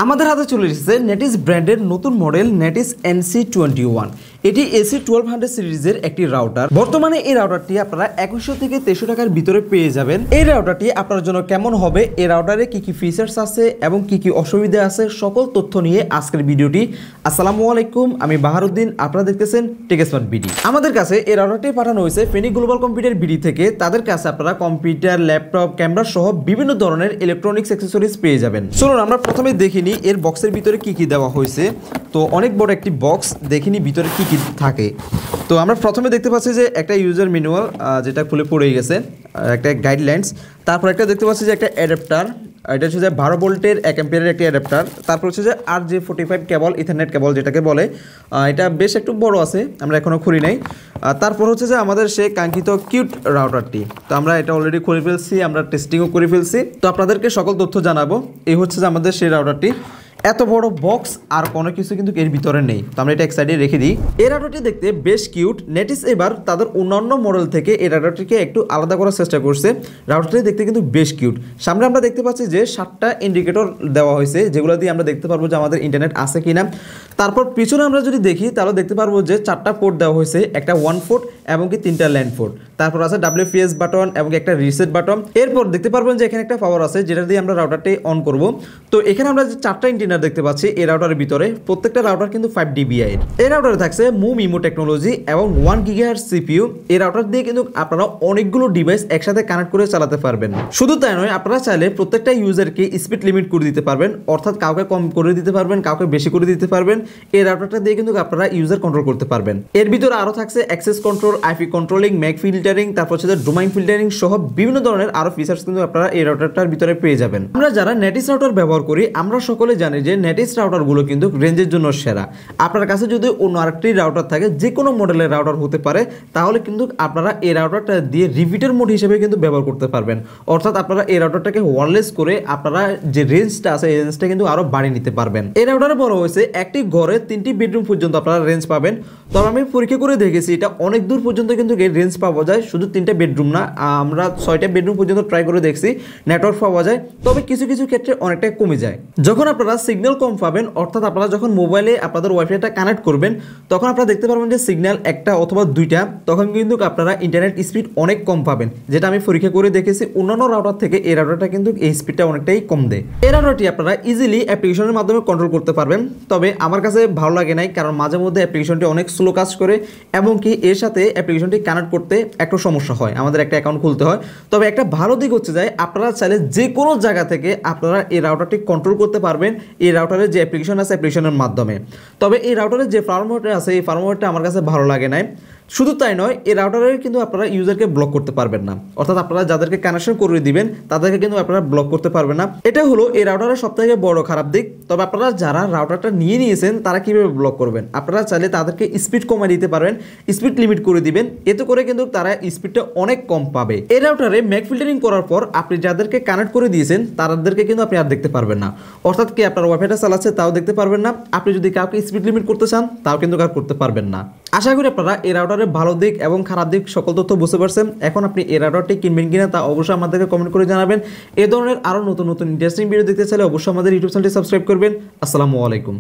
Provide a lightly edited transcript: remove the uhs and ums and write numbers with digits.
আমাদের হাতে চলে এসেছে নেটিস ব্র্যান্ডের নতুন মডেল নেটিস NC21। এটি AC1200 সিরিজের একটি রাউটার। বর্তমানে এই রাউটারটি আপনারা 2100 থেকে 2300 টাকার ভিতরে পেয়ে যাবেন। এই রাউটারটি আপনার জন্য কেমন হবে, এই রাউটারে কি কি ফিচার্স আছে এবং কি কি অসুবিধা আছে, সকল তথ্য নিয়ে আজকের ভিডিওটি। আসসালামু আলাইকুম, আমি বাহারুদ্দিন, আপনারা দেখতেছেন টেকস্মার্ট বিডি। আমাদের কাছে এই রাউটারটি পাঠানো হয়েছে ফেনী গ্লোবাল কম্পিউটার বিডি থেকে। তাদের কাছে আপনারা কম্পিউটার, ল্যাপটপ, ক্যামেরা সহ বিভিন্ন ধরনের ইলেকট্রনিক্স অ্যাক্সেসরিজ পেয়ে যাবেন। চলুন আমরা প্রথমে দেখিনি এর বক্সের ভিতরে কি কি দেওয়া হয়েছে। তো অনেক বড় একটি বক্স, দেখিনি ভিতরে কি কি থাকে। তো আমরা প্রথমে দেখতে পাচ্ছি যে একটা ইউজার ম্যানুয়াল, যেটা খুলে পড়ে গেছে, একটা গাইডলাইন্স। তারপর একটা দেখতে পাচ্ছি যে একটা অ্যাডাপ্টার, এটা হচ্ছে যে 12 ভোল্টের 1 অ্যাম্পিয়ারের একটি অ্যাডাপ্টার। তারপর হচ্ছে যে RJ45 কেবল, ইথারনেট কেবল যেটাকে বলে, এটা বেশ একটু বড় আছে, আমরা এখনও খুলি নাই। তারপর হচ্ছে যে আমাদের সে কাঙ্ক্ষিত কিউট রাউটারটি, তো আমরা এটা অলরেডি খুলে ফেলছি, আমরা টেস্টিংও করে ফেলছি। তো আপনাদেরকে সকল তথ্য জানাবো। এই হচ্ছে যে আমাদের সেই রাউটারটি। এত বড় বক্স আর কোনো কিছু কিন্তু এর ভিতরে নেই, তো আমরা এটা এক সাইডে রেখে দিই। এই রাউটারটি দেখতে বেশ কিউট। নেটিস এবার তাদের অন্যান্য মডেল থেকে এই রাউটারটিকে একটু আলাদা করার চেষ্টা করছে। রাউটারটি দেখতে কিন্তু বেশ কিউট। সামনে আমরা দেখতে পাচ্ছি যে 7টা ইন্ডিকেটর দেওয়া হয়েছে, যেগুলো দিয়ে আমরা দেখতে পারবো যে আমাদের ইন্টারনেট আছে কিনা। তারপর পিছনে আমরা যদি দেখি তাহলে দেখতে পারবো যে 4টা পোর্ট দেওয়া হয়েছে, একটা 1 পোর্ট এবং কি 3টা ল্যান্ড পোর্ট। তারপর আছে WPS বাটন এবং একটা রিসেট বাটন। এরপর দেখতে পারবেন যে এখানে একটা পাওয়ার আছে, যেটা দিয়ে আমরা রাউটারটি অন করব। তো এখানে আমরা যে 4টা ইন্টারনেট দেখতে পাচ্ছি এই রাউটারের ভিতরে, প্রত্যেকটা রাউটার কিন্তু 5 dBi এর। এই রাউটারে থাকছে মুভ ইমো টেকনোলজি এবং 1 GHz CPU। এই রাউটার দিয়ে কিন্তু আপনারা অনেকগুলো ডিভাইস একসাথে কানেক্ট করে চালাতে পারবেন। শুধু তাই নয়, আপনারা চাইলে প্রত্যেকটা ইউজারকে স্পিড লিমিট করে দিতে পারবেন, অর্থাৎ কাউকে কম করে দিতে পারবেন, কাউকে বেশি করে দিতে পারবেন। এই রাউটারটা দিয়ে কিন্তু আপনারা ইউজার কন্ট্রোল করতে পারবেন। এর ভিতরে আরো থাকছে access control, IP controlling, Mac filtering, তারপর হচ্ছে ডোমাইন ফিল্টারিং সহ বিভিন্ন ধরনের আরো ফিচার্স কিন্তু আপনারা এই রাউটারটার ভিতরে পেয়ে যাবেন। আমরা যারা নেটিস রাউটার ব্যবহার করি, আমরা সকলে জানি যে নেটিস রাউটারগুলো কিন্তু রেঞ্জের জন্য সেরা। আপনার কাছে যদি অন্য আরেকটি রাউটার থাকে, যে কোনো মডেলের রাউটার হতে পারে, তাহলে কিন্তু আপনারা এই রাউটারটা দিয়ে রিপিটার মোড হিসেবে কিন্তু ব্যবহার করতে পারবেন। অর্থাৎ আপনারা এই রাউটারটাকে ওয়্যারলেস করে আপনারা যে রেঞ্জটা আছে এই রেঞ্জটা কিন্তু আরো বাড়িয়ে নিতে পারবেন। এই রাউটারে বড় হয়েছে একটি ঘরে 3টি বেডরুম পর্যন্ত আপনারা রেঞ্জ পাবেন। তবে আমি পরীক্ষা করে দেখেছি এটা অনেক দূর পর্যন্ত কিন্তু এই রেঞ্জ পাওয়া যায়, শুধু 3টা বেডরুম না, আমরা 6টা বেডরুম পর্যন্ত ট্রাই করে দেখছি, নেটওয়ার্ক পাওয়া যায়। তবে কিছু কিছু ক্ষেত্রে অনেকটাই কমে যায়। যখন আপনারা সিগন্যাল কম পাবেন, অর্থাৎ আপনারা যখন মোবাইলে আপনাদের ওয়াইফাইটা কানেক্ট করবেন, তখন আপনারা দেখতে পারবেন যে সিগন্যাল একটা অথবা 2টা, তখন কিন্তু আপনারা ইন্টারনেট স্পিড অনেক কম পাবেন, যেটা আমি পরীক্ষা করে দেখেছি। অন্যান্য রাউটার থেকে এই রাউটারটা কিন্তু এই স্পিডটা অনেকটাই কম দেয়। এই রাউটারটি আপনারা ইজিলি অ্যাপ্লিকেশনের মাধ্যমে কন্ট্রোল করতে পারবেন। তবে আমার কাছে ভালো লাগে নাই, কারণ মাঝে মধ্যে অ্যাপ্লিকেশনটি অনেক স্লো কাজ করে এবং কি এর সাথে অ্যাপ্লিকেশনটি কানেক্ট করতে একটু সমস্যা হয়, আমাদের একটা অ্যাকাউন্ট খুলতে হয়। তবে একটা ভালো দিক হচ্ছে যে আপনারা চাইলে যে কোনো জায়গা থেকে আপনারা এই রাউটারটি কন্ট্রোল করতে পারবেন এই রাউটারের যে অ্যাপ্লিকেশন আছে অ্যাপ্লিকেশনের মাধ্যমে। তবে এই রাউটারের যে ফার্মওয়্যারটা আছে, এই ফার্মওয়্যারটা আমার কাছে ভালো লাগে নাই। শুধু তাই নয়, এই রাউটারের কিন্তু আপনারা ইউজারকে ব্লক করতে পারবেন না, অর্থাৎ আপনারা যাদেরকে কানেকশন করে দিবেন তাদেরকে কিন্তু আপনারা ব্লক করতে পারবেন না। এটা হলো এই রাউটারের সবথেকে বড় খারাপ দিক। তবে আপনারা যারা রাউটারটা নিয়ে নিয়েছেন তারা কিভাবে ব্লক করবেন, আপনারা চাইলে তাদেরকে স্পিড কমিয়ে দিতে পারবেন, স্পিড লিমিট করে দিবেন, এতে করে কিন্তু তারা স্পিডটা অনেক কম পাবে। এই রাউটারে ম্যাক ফিল্টারিং করার পর আপনি যাদেরকে কানেক্ট করে দিয়েছেন তাদেরকে কিন্তু আপনি আর দেখতে পারবেন না, অর্থাৎ কি আপনার ওয়াইফাইটা চালাচ্ছে তাও দেখতে পারবেন না। আপনি যদি কাউকে স্পিড লিমিট করতে চান তাও কিন্তু আর করতে পারবেন না। আশা করি আপনারা এই রাউটারের ভালো দিক এবং খারাপ দিক সকল তথ্য বুঝতে পারছেন। এখন আপনি এই রাউটারটি কিনবেন কিনা তা অবশ্যই আমাদেরকে কমেন্ট করে জানাবেন। এই ধরনের আরো নতুন নতুন ইন্টারেস্টিং ভিডিও দেখতে চাইলে অবশ্যই আমাদের ইউটিউব চ্যানেলটি সাবস্ক্রাইব করবেন। আসসালামু আলাইকুম।